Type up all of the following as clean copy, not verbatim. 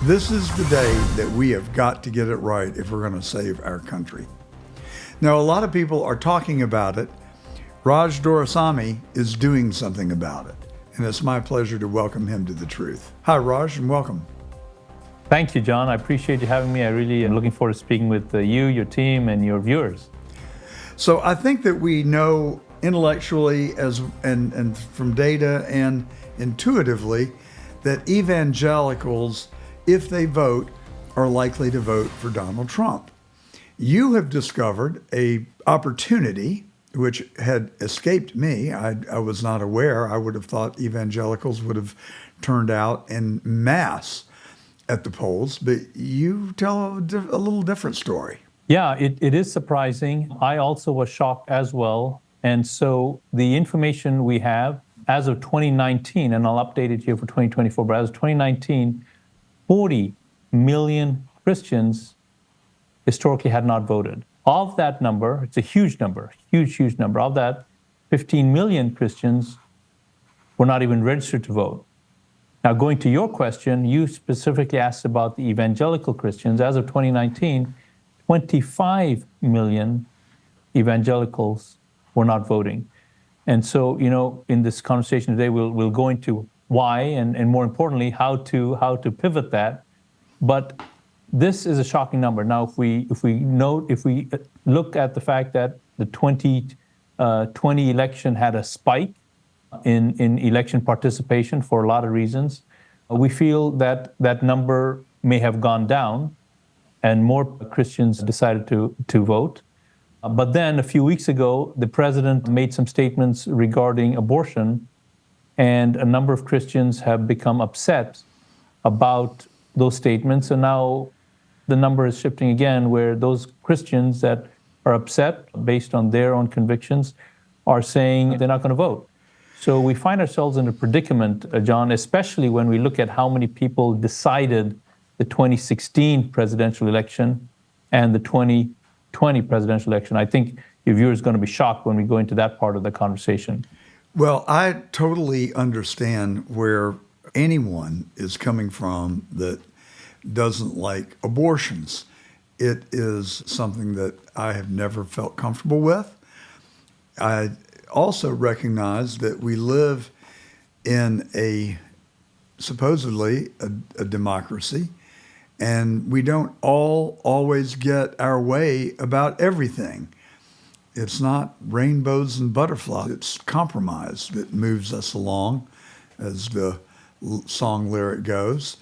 This is the day that we have got to get it right if we're going to save our country. Now, a lot of people are talking about it. Raj Doraisamy is doing something about it, and it's my pleasure to welcome him to The Truth. Hi, Raj, and welcome. Thank you, John. I appreciate you having me. I really am looking forward to speaking with you, your team, and your viewers. So I think that we know intellectually and from data and intuitively that evangelicals, if they vote, are likely to vote for Donald Trump. You have discovered a opportunity which had escaped me. I was not aware. I would have thought evangelicals would have turned out en masse at the polls, but you tell a little different story. Yeah, it is surprising. I also was shocked as well. And so the information we have as of 2019, and I'll update it here for 2024, but as of 2019, 40 million Christians historically had not voted. Of that number, it's a huge number, huge number. Of that, 15 million Christians were not even registered to vote. Now, going to your question, you specifically asked about the evangelical Christians. As of 2019, 25 million evangelicals were not voting. And so, in this conversation today, we'll go into why and more importantly, how to pivot that. But this is a shocking number. Now, if we look at the fact that the 2020 election had a spike in election participation for a lot of reasons, we feel that that number may have gone down and more Christians decided to vote. But then a few weeks ago, the president made some statements regarding abortion, and a number of Christians have become upset about those statements. And now the number is shifting again, where those Christians that are upset based on their own convictions are saying they're not going to vote. So we find ourselves in a predicament, John, especially when we look at how many people decided the 2016 presidential election and the 2020 presidential election. I think your viewers are going to be shocked when we go into that part of the conversation. Well, I totally understand where anyone is coming from that doesn't like abortions. It is something that I have never felt comfortable with. I also recognize that we live in supposedly a democracy, and we don't always get our way about everything. It's not rainbows and butterflies. It's compromise that moves us along, as the song lyric goes.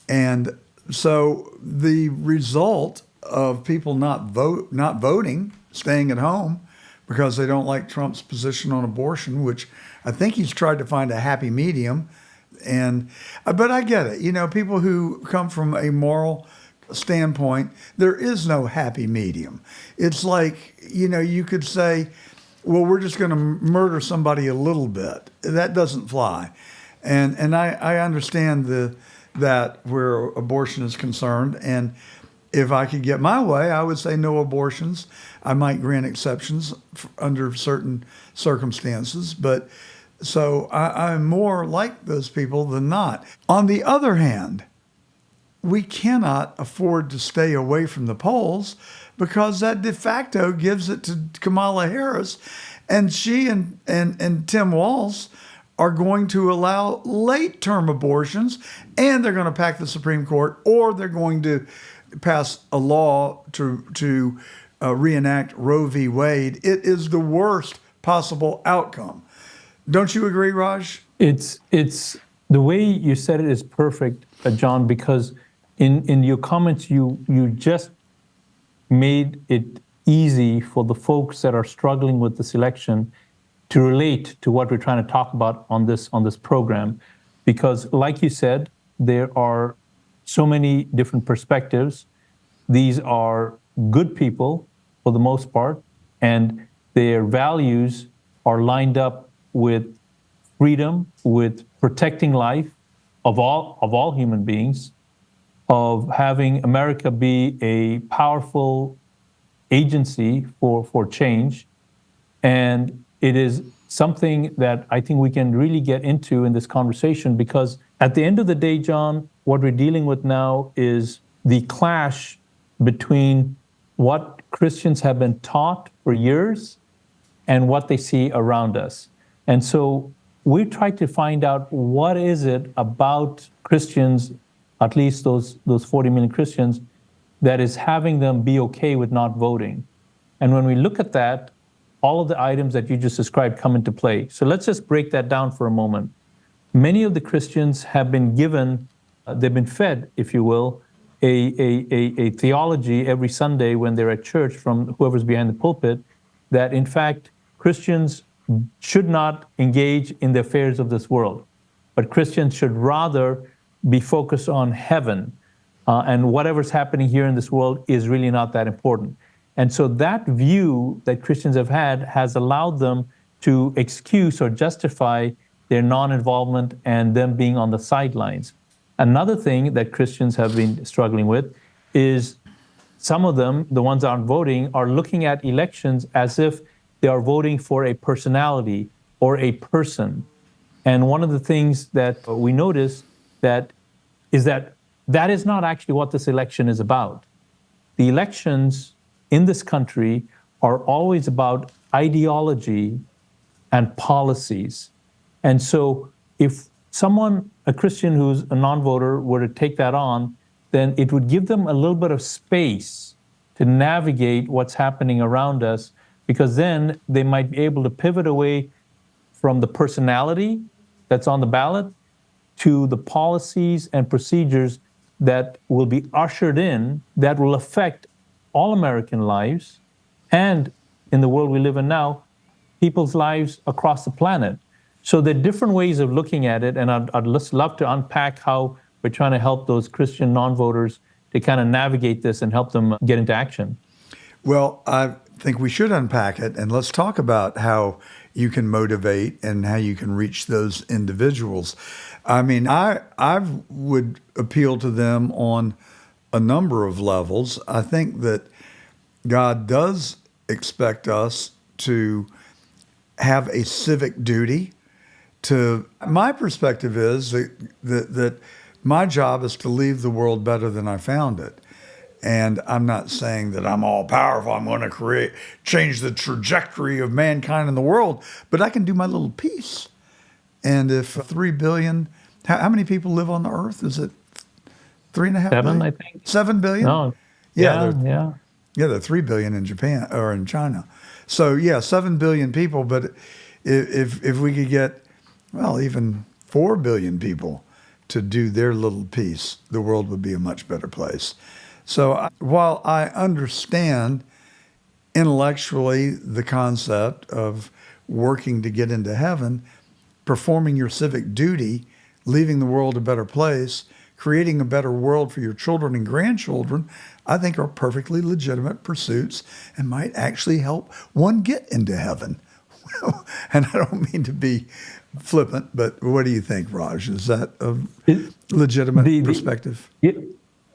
And so the result of people not voting, staying at home because they don't like Trump's position on abortion, which I think he's tried to find a happy medium. But I get it. People who come from a moral standpoint, there is no happy medium. It's like, you could say, well, we're just going to murder somebody a little bit. That doesn't fly. And I understand that where abortion is concerned. And if I could get my way, I would say no abortions. I might grant exceptions under certain circumstances. But so I'm more like those people than not. On the other hand, we cannot afford to stay away from the polls because that de facto gives it to Kamala Harris. And she and Tim Walz are going to allow late-term abortions, and they're going to pack the Supreme Court, or they're going to pass a law to reenact Roe v. Wade. It is the worst possible outcome. Don't you agree, Raj? It's the way you said it is perfect, John, because in your comments, you just made it easy for the folks that are struggling with this election to relate to what we're trying to talk about on this program. Because like you said, there are so many different perspectives. These are good people for the most part, and their values are lined up with freedom, with protecting life of all human beings, of having America be a powerful agency for change. And it is something that I think we can really get into in this conversation, because at the end of the day, John, what we're dealing with now is the clash between what Christians have been taught for years and what they see around us. And so we try to find out what is it about Christians, at least those 40 million Christians, that is having them be okay with not voting. And when we look at that, all of the items that you just described come into play. So let's just break that down for a moment. Many of the Christians have been given, they've been fed, if you will, a theology every Sunday when they're at church from whoever's behind the pulpit, that in fact, Christians should not engage in the affairs of this world, but Christians should rather be focused on heaven, and whatever's happening here in this world is really not that important. And so that view that Christians have had has allowed them to excuse or justify their non-involvement and them being on the sidelines. Another thing that Christians have been struggling with is some of them, the ones that aren't voting, are looking at elections as if they are voting for a personality or a person. And one of the things that we notice that is that is not actually what this election is about. The elections in this country are always about ideology and policies. And so if someone, a Christian who's a non-voter, were to take that on, then it would give them a little bit of space to navigate what's happening around us, because then they might be able to pivot away from the personality that's on the ballot to the policies and procedures that will be ushered in that will affect all American lives, and in the world we live in now, people's lives across the planet. So there are different ways of looking at it, and I'd just love to unpack how we're trying to help those Christian non-voters to kind of navigate this and help them get into action. Well, I think we should unpack it, and let's talk about how you can motivate and how you can reach those individuals. I mean, I would appeal to them on a number of levels. I think that God does expect us to have a civic duty. My perspective is that my job is to leave the world better than I found it. And I'm not saying that I'm all powerful. I'm going to change the trajectory of mankind in the world, but I can do my little piece. And if 3 billion, how many people live on the earth? Is it 3.5 7, billion? I think. 7 billion? No. Yeah, Yeah. Yeah, there are 3 billion in Japan or in China. So yeah, 7 billion people. But if we could get, well, even 4 billion people to do their little piece, the world would be a much better place. So while I understand intellectually the concept of working to get into heaven, performing your civic duty, leaving the world a better place, creating a better world for your children and grandchildren, I think are perfectly legitimate pursuits and might actually help one get into heaven. And I don't mean to be flippant, but what do you think, Raj? Is that a legitimate perspective?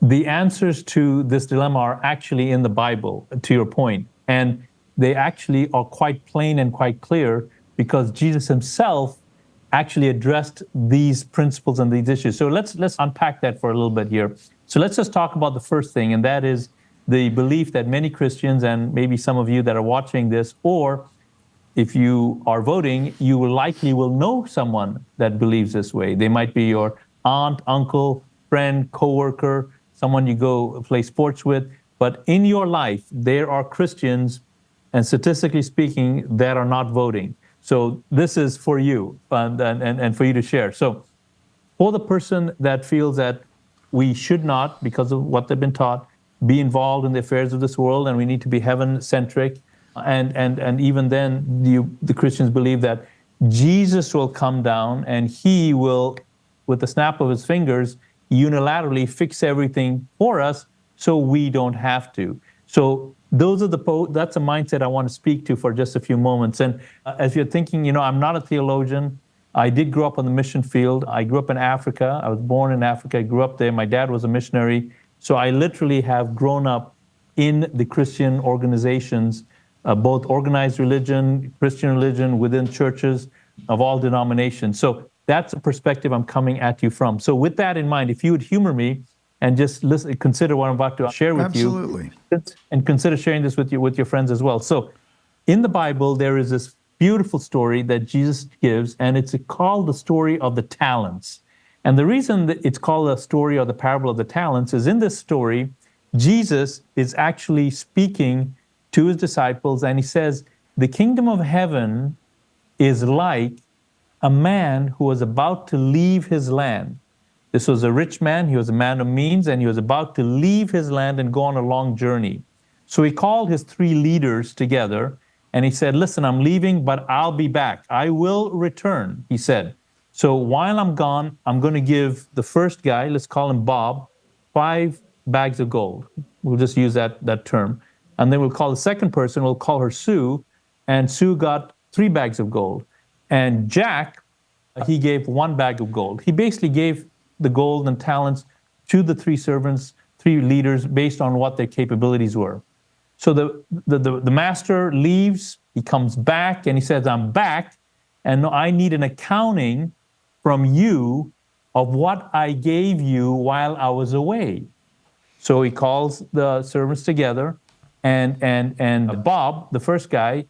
The answers to this dilemma are actually in the Bible, to your point. And they actually are quite plain and quite clear, because Jesus himself actually addressed these principles and these issues. So let's unpack that for a little bit here. So let's just talk about the first thing, and that is the belief that many Christians, and maybe some of you that are watching this, or if you are voting, you will likely know someone that believes this way. They might be your aunt, uncle, friend, coworker, someone you go play sports with. But in your life, there are Christians, and statistically speaking, that are not voting. So this is for you and for you to share. So for the person that feels that we should not, because of what they've been taught, be involved in the affairs of this world, and we need to be heaven-centric, and even then, the Christians believe that Jesus will come down and he will, with the snap of his fingers, unilaterally fix everything for us so we don't have to. So that's a mindset I want to speak to for just a few moments. And as you're thinking, I'm not a theologian. I did grow up on the mission field. I grew up in Africa. I was born in Africa. I grew up there. My dad was a missionary. So I literally have grown up in the Christian organizations, both organized religion, Christian religion, within churches of all denominations. So That's a perspective I'm coming at you from. So with that in mind, if you would humor me and just listen, consider what I'm about to share with Absolutely. you, and consider sharing this with your friends as well. So in the Bible, there is this beautiful story that Jesus gives, and it's called the story of the talents. And the reason that it's called a story or the parable of the talents is in this story, Jesus is actually speaking to his disciples, and he says, the kingdom of heaven is like a man who was about to leave his land. This was a rich man, he was a man of means, and he was about to leave his land and go on a long journey. So he called his three leaders together, and he said, listen, I'm leaving, but I'll be back. I will return, he said. So while I'm gone, I'm going to give the first guy, let's call him Bob, 5 bags of gold. We'll just use that term. And then we'll call the second person, we'll call her Sue, and Sue got 3 bags of gold. And Jack, he gave 1 bag of gold. He basically gave the gold and talents to the 3 servants, 3 leaders, based on what their capabilities were. So the master leaves, he comes back, and he says, I'm back, and I need an accounting from you of what I gave you while I was away. So he calls the servants together, and Bob, the first guy,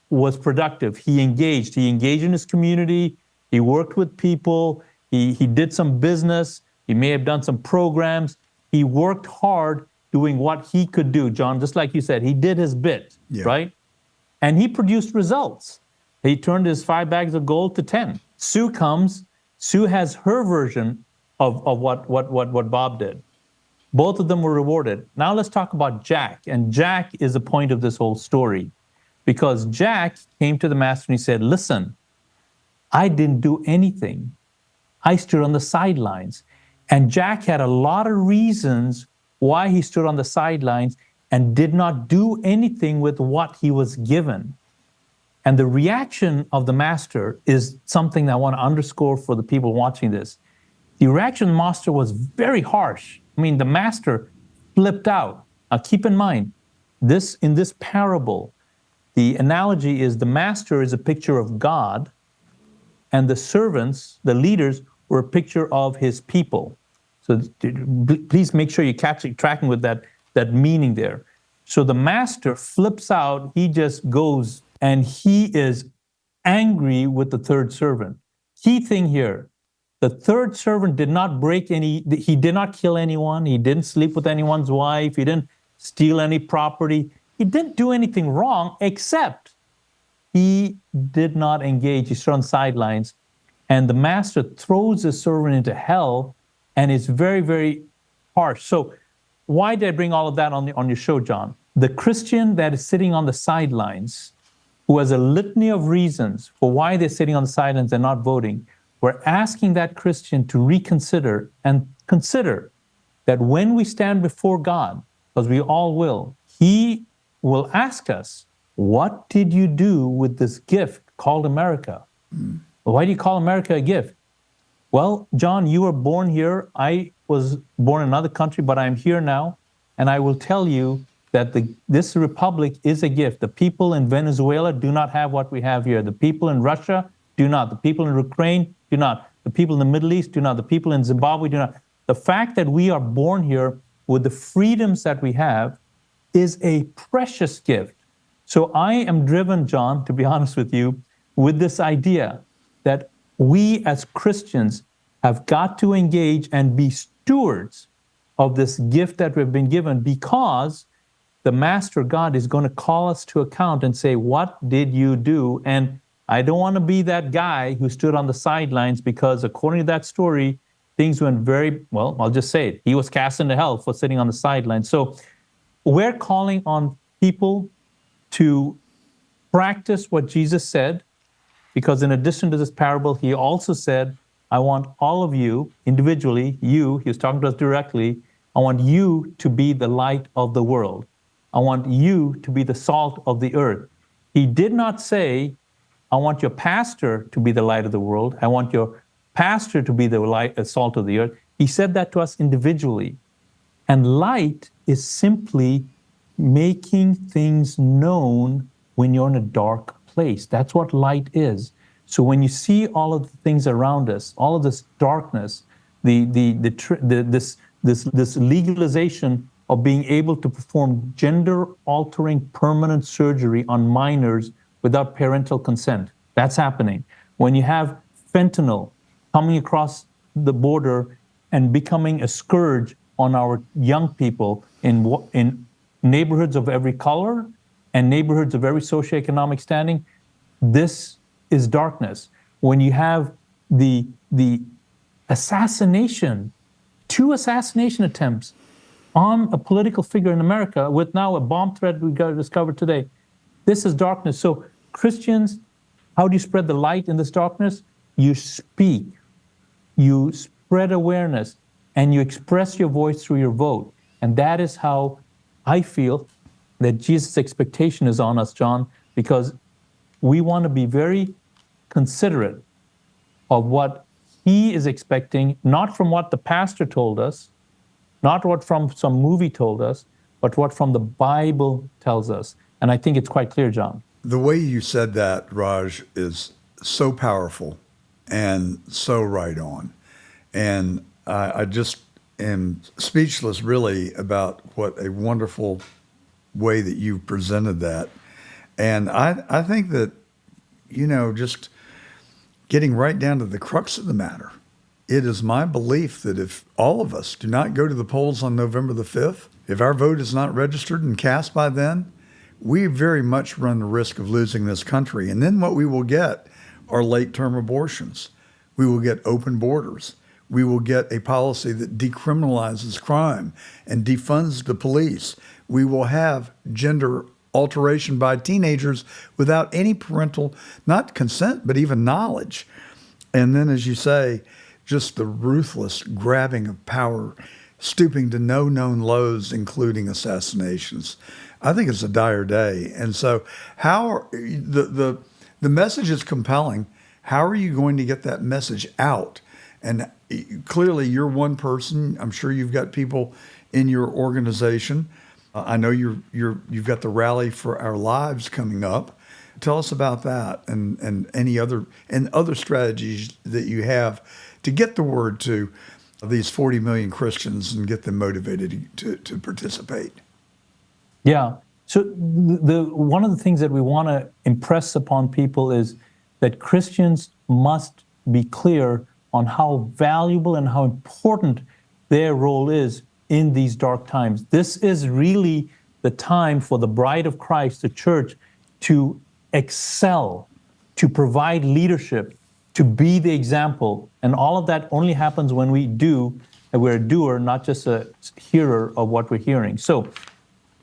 was productive. He engaged in his community, he worked with people, he did some business, he may have done some programs, he worked hard doing what he could do, John, just like you said, he did his bit, right? And he produced results. He turned his 5 bags of gold to 10. Sue comes, Sue has her version of what Bob did. Both of them were rewarded. Now let's talk about Jack, and Jack is the point of this whole story. Because Jack came to the master and he said, listen, I didn't do anything. I stood on the sidelines. And Jack had a lot of reasons why he stood on the sidelines and did not do anything with what he was given. And the reaction of the master is something that I want to underscore for the people watching this. The reaction of the master was very harsh. I mean, the master flipped out. Now keep in mind, in this parable, the analogy is the master is a picture of God, and the servants, the leaders, were a picture of his people. So please make sure you're tracking with that meaning there. So the master flips out, he just goes, and he is angry with the third servant. Key thing here, the third servant did not he did not kill anyone, he didn't sleep with anyone's wife, he didn't steal any property, he didn't do anything wrong, except he did not engage. He stood on sidelines, and the master throws the servant into hell, and it's very, very harsh. So why did I bring all of that on your show, John? The Christian that is sitting on the sidelines, who has a litany of reasons for why they're sitting on the sidelines and not voting, we're asking that Christian to reconsider and consider that when we stand before God, because we all will, he will ask us, what did you do with this gift called America? Why do you call America a gift? Well, John, you were born here. I was born in another country, but I'm here now. And I will tell you that this republic is a gift. The people in Venezuela do not have what we have here. The people in Russia do not. The people in Ukraine do not. The people in the Middle East do not. The people in Zimbabwe do not. The fact that we are born here with the freedoms that we have is a precious gift. So I am driven, John, to be honest with you, with this idea that we as Christians have got to engage and be stewards of this gift that we've been given, because the Master God is going to call us to account and say, what did you do? And I don't want to be that guy who stood on the sidelines, because according to that story, things went very, well, I'll just say it. He was cast into hell for sitting on the sidelines. So we're calling on people to practice what Jesus said, because in addition to this parable, he also said, I want all of you individually, he was talking to us directly, I want you to be the light of the world. I want you to be the salt of the earth. He did not say, I want your pastor to be the light of the world. I want your pastor to be the light, salt of the earth. He said that to us individually. And light is simply making things known when you're in a dark place. That's what light is. So when you see all of the things around us, all of this darkness, this legalization of being able to perform gender-altering permanent surgery on minors without parental consent, that's happening. When you have fentanyl coming across the border and becoming a scourge on our young people in neighborhoods of every color and neighborhoods of every socioeconomic standing, this is darkness. When you have the assassination, 2 assassination attempts on a political figure in America, with now a bomb threat we got discovered today, this is darkness. So Christians, how do you spread the light in this darkness? You speak, you spread awareness, and you express your voice through your vote. And that is how I feel that Jesus' expectation is on us, John, because we want to be very considerate of what he is expecting, not from what the pastor told us, not what from some movie told us, but what from the Bible tells us. And I think it's quite clear, John. The way you said that, Raj, is so powerful and so right on. And I just am speechless, really, about what a wonderful way that you presented that. And I think that, just getting right down to the crux of the matter, it is my belief that if all of us do not go to the polls on November the 5th, if our vote is not registered and cast by then, we very much run the risk of losing this country. And then what we will get are late-term abortions. We will get open borders. We will get a policy that decriminalizes crime and defunds the police. We will have gender alteration by teenagers without any parental, not consent, but even knowledge. And then, as you say, just the ruthless grabbing of power, stooping to no known lows, including assassinations. I think it's a dire day. And so the message is compelling. How are you going to get that message out? And clearly you're one person. I'm sure you've got people in your organization. I know you've got the Rally for Our Lives coming up. Tell us about that and any other strategies that you have to get the word to these 40 million Christians and get them motivated to participate. Yeah. So one of the things that we want to impress upon people is that Christians must be clear on how valuable and how important their role is in these dark times. This is really the time for the bride of Christ, the church, to excel, to provide leadership, to be the example. And all of that only happens when we do, and we're a doer, not just a hearer of what we're hearing. So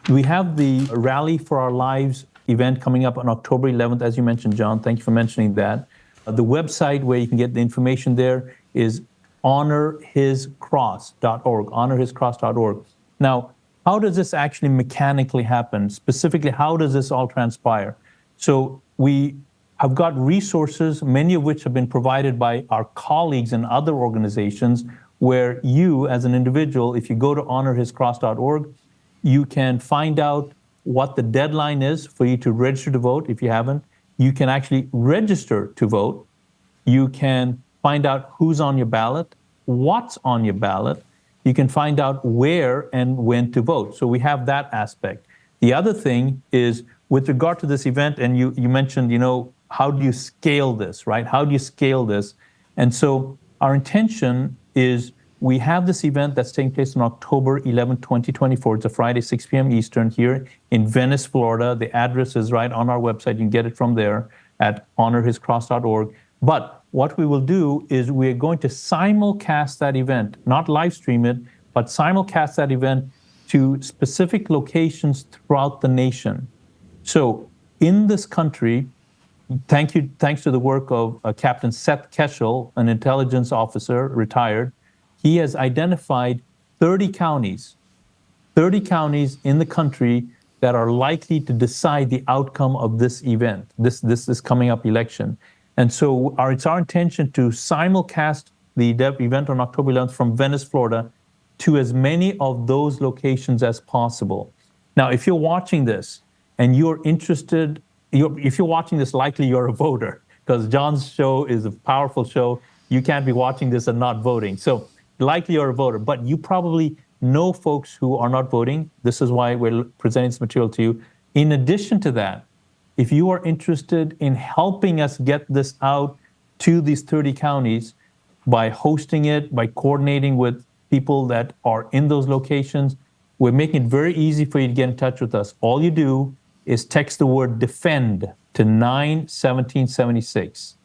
we have the Rally for Our Lives event coming up on October 11th, as you mentioned, John. Thank you for mentioning that. The website where you can get the information there is honorhiscross.org, honorhiscross.org. Now, how does this actually mechanically happen? Specifically, how does this all transpire? So we have got resources, many of which have been provided by our colleagues in other organizations, where you, as an individual, if you go to honorhiscross.org, you can find out what the deadline is for you to register to vote if you haven't. You can actually register to vote. You can find out who's on your ballot, what's on your ballot. You can find out where and when to vote. So we have that aspect. The other thing is, with regard to this event, and you mentioned, how do you scale this, right? How do you scale this? And so our intention is, we have this event that's taking place on October 11, 2024. It's a Friday, 6 p.m. Eastern here in Venice, Florida. The address is right on our website. You can get it from there at honorhiscross.org. But what we will do is we're going to simulcast that event, not live stream it, but simulcast that event to specific locations throughout the nation. So in this country, thanks to the work of Captain Seth Keshel, an intelligence officer, retired, he has identified 30 counties in the country that are likely to decide the outcome of this event, this coming up election. And so it's our intention to simulcast the event on October 11th from Venice, Florida, to as many of those locations as possible. Now, if you're watching this and you're interested, if you're watching this, likely you're a voter, because John's show is a powerful show. You can't be watching this and not voting. So likely you're a voter, but you probably know folks who are not voting. This is why we're presenting this material to you. In addition to that, if you are interested in helping us get this out to these 30 counties by hosting it, by coordinating with people that are in those locations, we're making it very easy for you to get in touch with us. All you do is text the word DEFEND to 91776.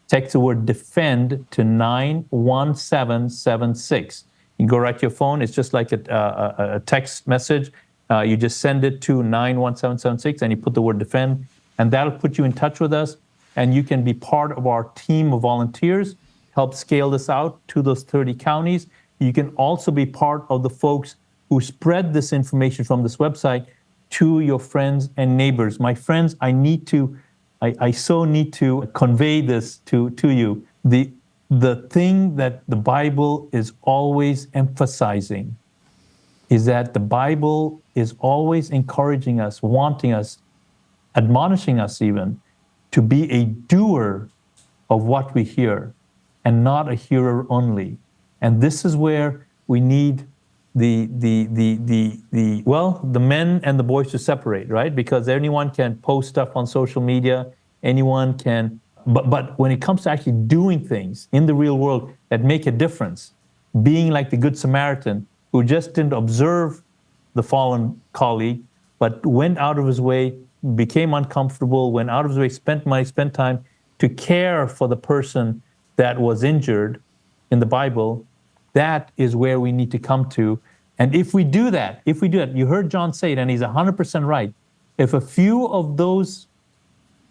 Text the word DEFEND to 91776. You can go right to your phone. It's just like a text message. You just send it to 91776 and you put the word DEFEND, and that'll put you in touch with us, and you can be part of our team of volunteers, help scale this out to those 30 counties. You can also be part of the folks who spread this information from this website to your friends and neighbors. My friends, I so need to convey this to you. The thing that the Bible is always emphasizing is that the Bible is always encouraging us, wanting us, admonishing us even, to be a doer of what we hear and not a hearer only. And this is where we need the men and the boys to separate, right? Because anyone can post stuff on social media, anyone can, but when it comes to actually doing things in the real world that make a difference, being like the Good Samaritan who just didn't observe the fallen colleague, but went out of his way, became uncomfortable, went out of his way, spent money, spent time to care for the person that was injured in the Bible, that is where we need to come to. And if we do that, you heard John say it, and he's 100% right. If a few of those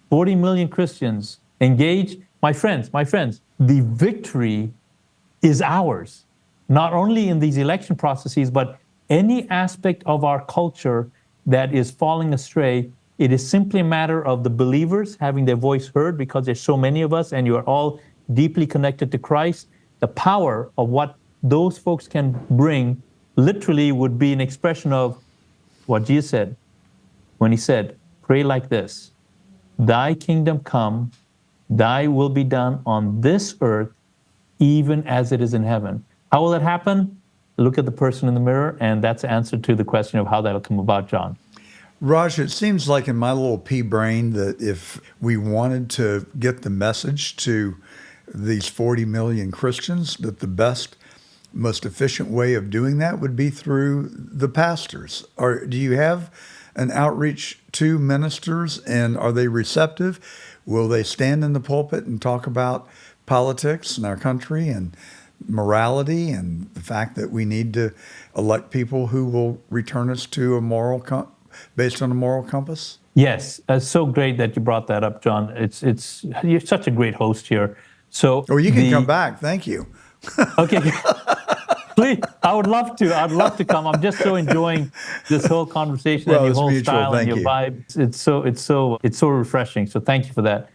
40 million Christians engage, my friends, the victory is ours. Not only in these election processes, but any aspect of our culture that is falling astray, it is simply a matter of the believers having their voice heard, because there's so many of us and you are all deeply connected to Christ. The power of what those folks can bring literally would be an expression of what Jesus said when he said, pray like this: thy kingdom come, thy will be done on this earth, even as it is in heaven. How will that happen? Look at the person in the mirror, and that's the answer to the question of how that'll come about, John. Raj, it seems like in my little pea brain that if we wanted to get the message to these 40 million Christians, that the best, most efficient way of doing that would be through the pastors. Or do you have an outreach to ministers, and are they receptive? Will they stand in the pulpit and talk about politics in our country and morality and the fact that we need to elect people who will return us to a based on a moral compass? Yes, it's so great that you brought that up, John. You're such a great host here. So, you can come back. Thank you. Okay, please. I would love to. I'd love to come. I'm just so enjoying this whole conversation and your whole style and your vibe. It's so refreshing. So thank you for that.